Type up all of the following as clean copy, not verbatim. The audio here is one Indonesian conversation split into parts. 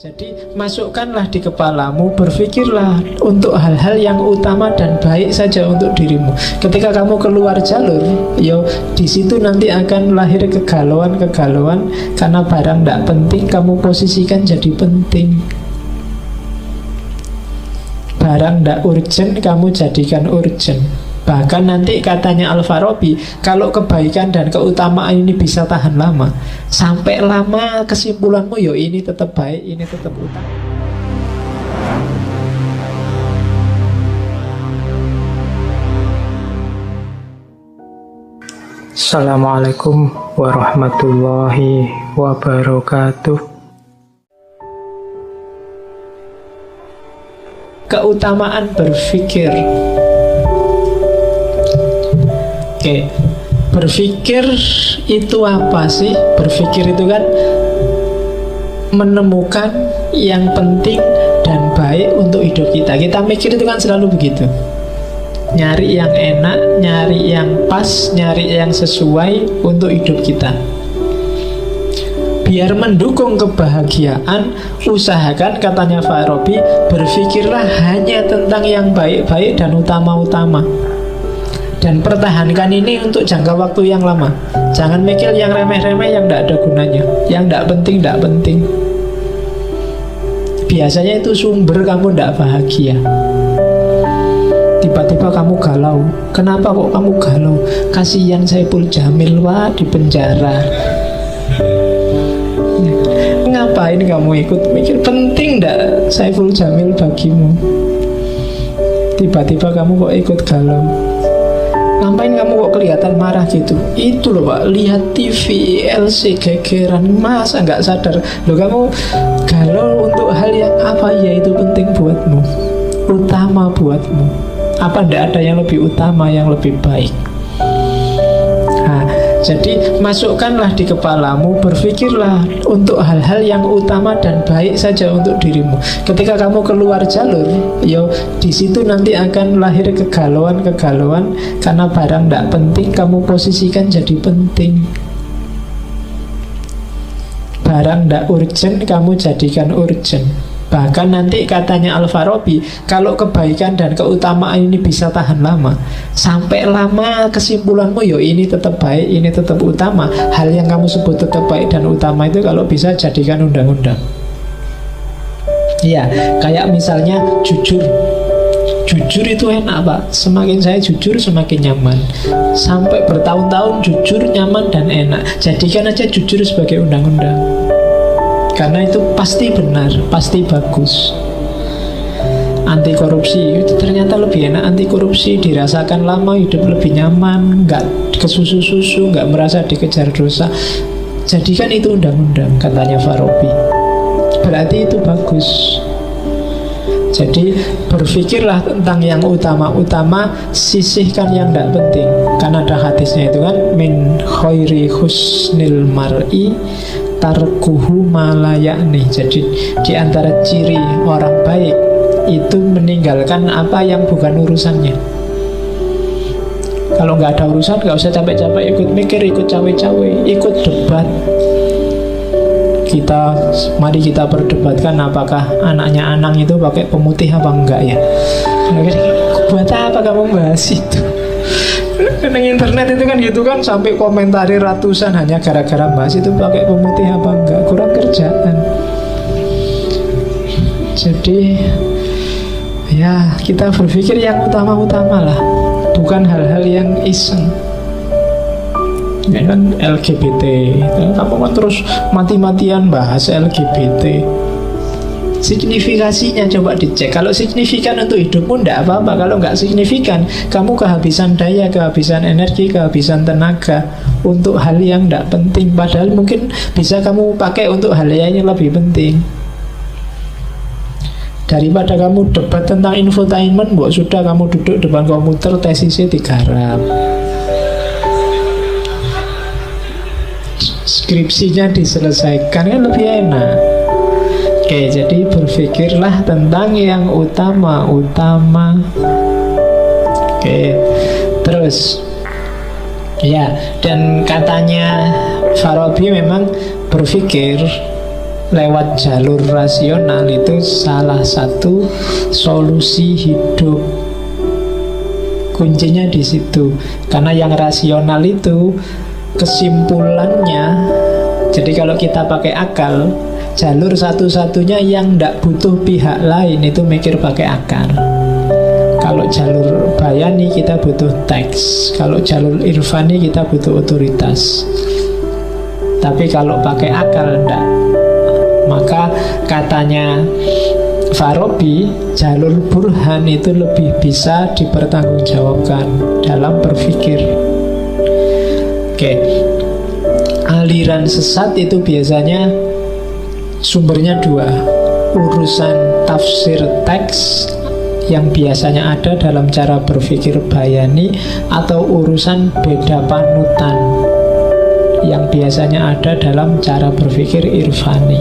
Jadi masukkanlah di kepalamu, berpikirlah untuk hal-hal yang utama dan baik saja untuk dirimu. Ketika kamu keluar jalur, yo di situ nanti akan lahir kegalauan-kegalauan karena barang tidak penting kamu posisikan jadi penting. Barang tidak urgent kamu jadikan urgent. Bahkan nanti katanya Al-Farabi, kalau kebaikan dan keutamaan ini bisa tahan lama, sampai lama kesimpulanmu, yo ini tetap baik, ini tetap utama. Assalamualaikum warahmatullahi wabarakatuh. Keutamaan berpikir. Oke, berpikir itu apa sih? Berpikir itu kan menemukan yang penting dan baik untuk hidup kita. Kita mikir itu kan selalu begitu. Nyari yang enak, nyari yang pas, nyari yang sesuai untuk hidup kita. Biar mendukung kebahagiaan, usahakan, katanya Farabi, berpikirlah hanya tentang yang baik-baik dan utama-utama. Dan pertahankan ini untuk jangka waktu yang lama. Jangan mikir yang remeh-remeh yang tidak ada gunanya, yang tidak penting. Biasanya itu sumber kamu tidak bahagia. Tiba-tiba kamu galau. Kenapa kok kamu galau? Kasihan Saiful Jamil, wah di penjara. Ngapain kamu ikut mikir? Penting tidak Saiful Jamil bagimu? Tiba-tiba kamu kok ikut galau. Ngapain kamu kok kelihatan marah gitu? Itu loh Pak, lihat TV, LC, gegeran, masa nggak sadar? Loh kamu galau untuk hal yang apa ya itu penting buatmu, utama buatmu. Apa ndak ada yang lebih utama, yang lebih baik? Nah, jadi masukkanlah di kepalamu, berpikirlah untuk hal-hal yang utama dan baik saja untuk dirimu. Ketika kamu keluar jalur, yo di situ nanti akan lahir kegalauan-kegalauan karena barang tidak penting kamu posisikan jadi penting. Barang tidak urgent kamu jadikan urgent. Bahkan nanti katanya Al-Farabi, kalau kebaikan dan keutamaan ini bisa tahan lama, sampai lama kesimpulanmu, yo ini tetap baik, ini tetap utama. Hal yang kamu sebut tetap baik dan utama itu kalau bisa jadikan undang-undang. Iya, kayak misalnya jujur. Jujur itu enak Pak. Semakin saya jujur semakin nyaman. Sampai bertahun-tahun jujur, nyaman dan enak. Jadikan aja jujur sebagai undang-undang. Karena itu pasti benar, pasti bagus. Anti korupsi itu ternyata lebih enak. Anti korupsi dirasakan lama, hidup lebih nyaman, nggak kesusu-susu, nggak merasa dikejar dosa. Jadikan itu undang-undang, katanya Farabi. Berarti itu bagus. Jadi berpikirlah tentang yang utama-utama, sisihkan yang tidak penting. Karena ada hadisnya itu kan, min khairi husnil mar'i tarkuhu malayakni. Jadi di antara ciri orang baik itu meninggalkan apa yang bukan urusannya. Kalau nggak ada urusan, nggak usah capek-capek ikut mikir, ikut cawe-cawe, ikut debat. Mari kita perdebatkan apakah anaknya Anang itu pakai pemutih apa enggak ya. Buat apa kamu bahas itu? Karena internet itu kan gitu kan, sampai komentari ratusan hanya gara-gara bahas itu pakai pemutih apa enggak. Kurang kerjaan. Jadi ya kita berpikir yang utama-utama lah, bukan hal-hal yang iseng. Ya kan LGBT, kamu kan terus mati-matian bahas LGBT. Signifikasinya coba dicek. Kalau signifikan untuk hidupmu tidak apa-apa. Kalau nggak signifikan, kamu kehabisan daya, kehabisan energi, kehabisan tenaga untuk hal yang tidak penting. Padahal mungkin bisa kamu pakai untuk hal yang lebih penting. Daripada kamu debat tentang infotainment, sudah kamu duduk depan komputer, tesisnya digarap, skripsinya diselesaikan, kan lebih enak. Oke, jadi berpikirlah tentang yang utama-utama. Oke, terus ya, dan katanya Farabi memang berpikir lewat jalur rasional itu salah satu solusi hidup. Kuncinya di situ. Karena yang rasional itu kesimpulannya, jadi kalau kita pakai akal, jalur satu-satunya yang tidak butuh pihak lain itu mikir pakai akal. Kalau jalur bayani kita butuh teks, kalau jalur irfani kita butuh otoritas. Tapi kalau pakai akal enggak. Maka katanya Farabi, jalur burhan itu lebih bisa dipertanggungjawabkan dalam berpikir. Oke. Aliran sesat itu biasanya sumbernya dua. Urusan tafsir teks yang biasanya ada dalam cara berpikir bayani, atau urusan beda panutan yang biasanya ada dalam cara berpikir irfani.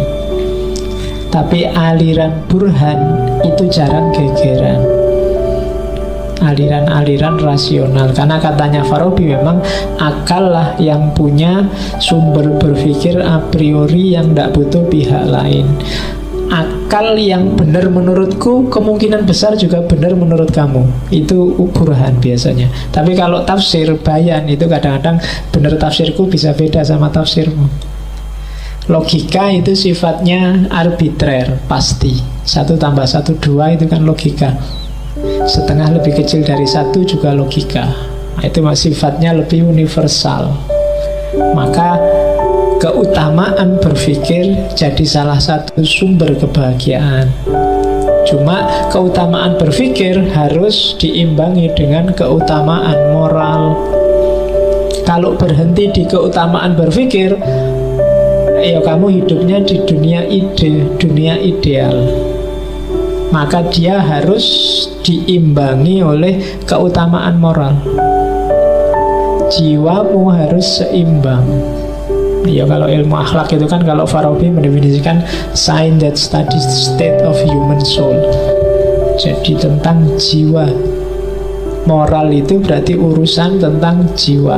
Tapi aliran burhan itu jarang gegeran, aliran-aliran rasional. Karena katanya Farabi memang akal lah yang punya sumber berpikir a priori yang tidak butuh pihak lain. Akal yang benar menurutku kemungkinan besar juga benar menurut kamu. Itu burhan biasanya. Tapi kalau tafsir bayan itu kadang-kadang benar tafsirku bisa beda sama tafsirmu. Logika itu sifatnya arbitrer, pasti. 1 tambah 1 2 itu kan logika. Setengah lebih kecil dari 1 juga logika. Nah, itu sifatnya lebih universal. Maka keutamaan berpikir jadi salah satu sumber kebahagiaan. Cuma keutamaan berpikir harus diimbangi dengan keutamaan moral. Kalau berhenti di keutamaan berpikir, ya kamu hidupnya di dunia ide, dunia ideal. Maka dia harus diimbangi oleh keutamaan moral. Jiwamu harus seimbang. Ya kalau ilmu akhlak itu kan, kalau Farabi mendefinisikan science that studies the state of human soul. Jadi tentang jiwa. Moral itu berarti urusan tentang jiwa.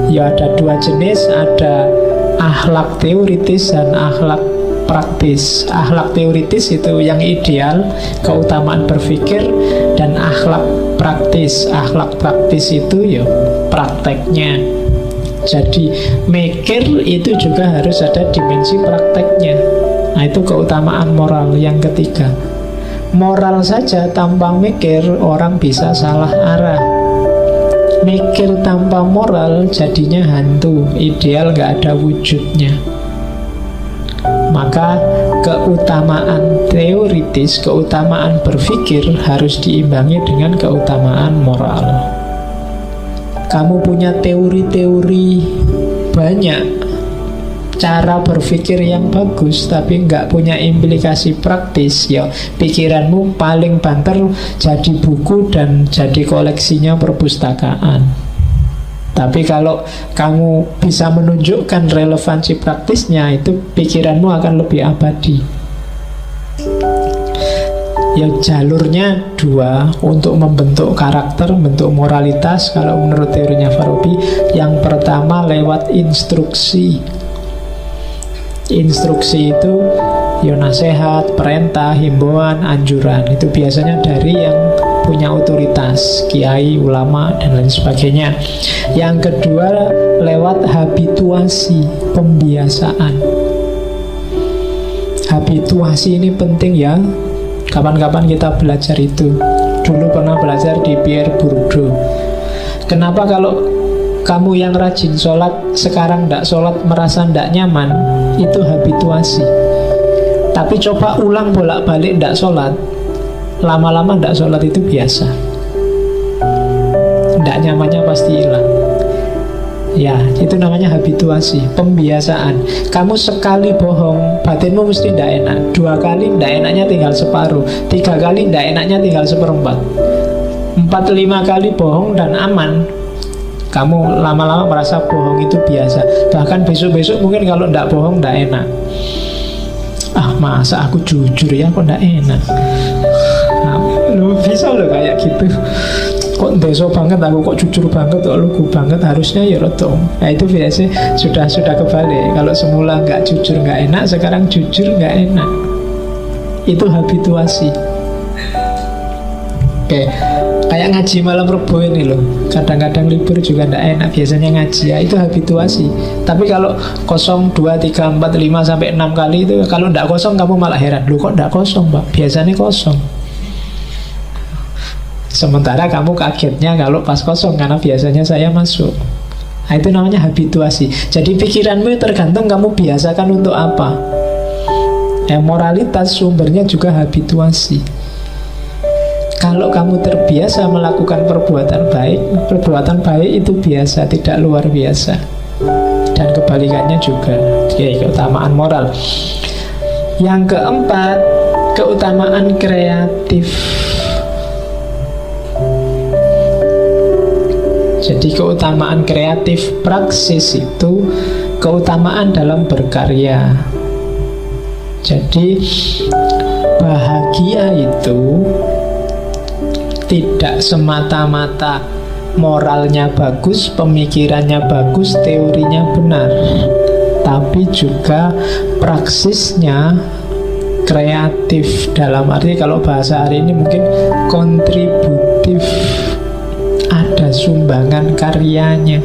Ya ada dua jenis, ada akhlak teoritis dan akhlak praktis. Akhlak teoritis itu yang ideal, keutamaan berpikir. Dan akhlak praktis, akhlak praktis itu ya prakteknya. Jadi mikir itu juga harus ada dimensi prakteknya. Nah itu keutamaan moral yang ketiga. Moral saja tanpa mikir orang bisa salah arah. Mikir tanpa moral jadinya hantu, ideal gak ada wujudnya. Maka keutamaan teoritis, keutamaan berpikir harus diimbangi dengan keutamaan moral. Kamu punya teori-teori banyak, cara berpikir yang bagus, tapi nggak punya implikasi praktis, ya pikiranmu paling banter jadi buku dan jadi koleksinya perpustakaan. Tapi kalau kamu bisa menunjukkan relevansi praktisnya, itu pikiranmu akan lebih abadi. Ya jalurnya dua untuk membentuk karakter, membentuk moralitas. Kalau menurut teorinya Farabi, yang pertama lewat instruksi. Instruksi itu ya nasihat, perintah, himbauan, anjuran. Itu biasanya dari yang punya otoritas, kiai, ulama, dan lain sebagainya. Yang kedua lewat habituasi, pembiasaan. Habituasi ini penting ya. Kapan-kapan kita belajar itu. Dulu pernah belajar di Pierre Bourdieu. Kenapa kalau kamu yang rajin sholat sekarang tidak sholat merasa tidak nyaman? Itu habituasi. Tapi coba ulang bolak-balik tidak sholat, lama-lama tidak sholat itu biasa. Tidak nyamannya pasti hilang. Ya, itu namanya habituasi, pembiasaan. Kamu sekali bohong, batinmu mesti tidak enak. 2 kali tidak enaknya tinggal separuh. 3 kali tidak enaknya tinggal 1/4. 4-5 kali bohong dan aman. Kamu lama-lama merasa bohong itu biasa. Bahkan besok-besok mungkin kalau tidak bohong tidak enak. Ah, masa aku jujur ya kok tidak enak. Nah, bisa loh kayak gitu. kok ndeso banget aku, kok jujur banget, kok lugu banget, harusnya ya roto. Nah itu biasanya sudah kebalik. Kalau semula nggak jujur nggak enak, sekarang jujur nggak enak. Itu habituasi. Oke, kayak ngaji malam Rebo ini loh. Kadang-kadang libur juga nggak enak, biasanya ngaji, ya itu habituasi. Tapi kalau kosong 2, 3, 4, 5 sampai 6 kali itu, kalau nggak kosong kamu malah heran, loh kok nggak kosong Pak? Biasanya kosong. Sementara kamu kagetnya kalau pas kosong, karena biasanya saya masuk. Nah, itu namanya habituasi. Jadi pikiranmu tergantung kamu biasakan untuk apa. Moralitas sumbernya juga habituasi. Kalau kamu terbiasa melakukan perbuatan baik itu biasa, tidak luar biasa. Dan kebalikannya juga. Oke, keutamaan moral. Yang keempat, keutamaan kreatif. Jadi keutamaan kreatif praksis itu keutamaan dalam berkarya. Jadi bahagia itu tidak semata-mata moralnya bagus, pemikirannya bagus, teorinya benar, tapi juga praksisnya kreatif. Dalam arti kalau bahasa hari ini mungkin kontributif, ada sumbangan karyanya.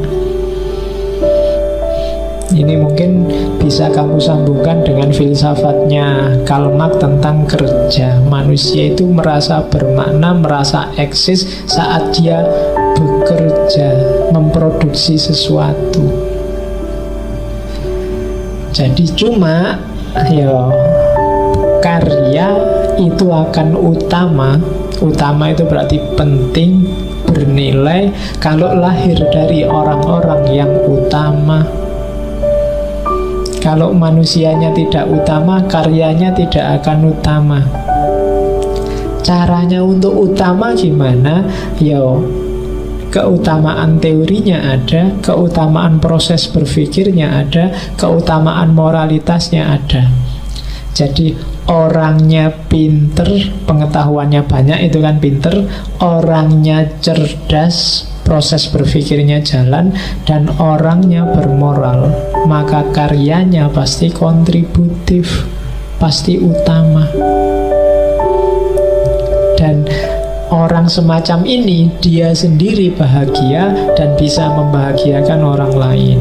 Ini mungkin bisa kamu sambungkan dengan filsafatnya Karl Marx tentang kerja. Manusia itu merasa bermakna, merasa eksis saat dia bekerja, memproduksi sesuatu. Jadi cuma karya itu akan utama. Utama itu berarti penting, bernilai kalau lahir dari orang-orang yang utama. Kalau manusianya tidak utama, karyanya tidak akan utama. Caranya untuk utama gimana? Keutamaan teorinya ada, keutamaan proses berpikirnya ada, keutamaan moralitasnya ada. Jadi orangnya pinter, pengetahuannya banyak, itu kan pinter. Orangnya cerdas, proses berpikirnya jalan, dan orangnya bermoral, maka karyanya pasti kontributif, pasti utama. Dan orang semacam ini dia sendiri bahagia dan bisa membahagiakan orang lain.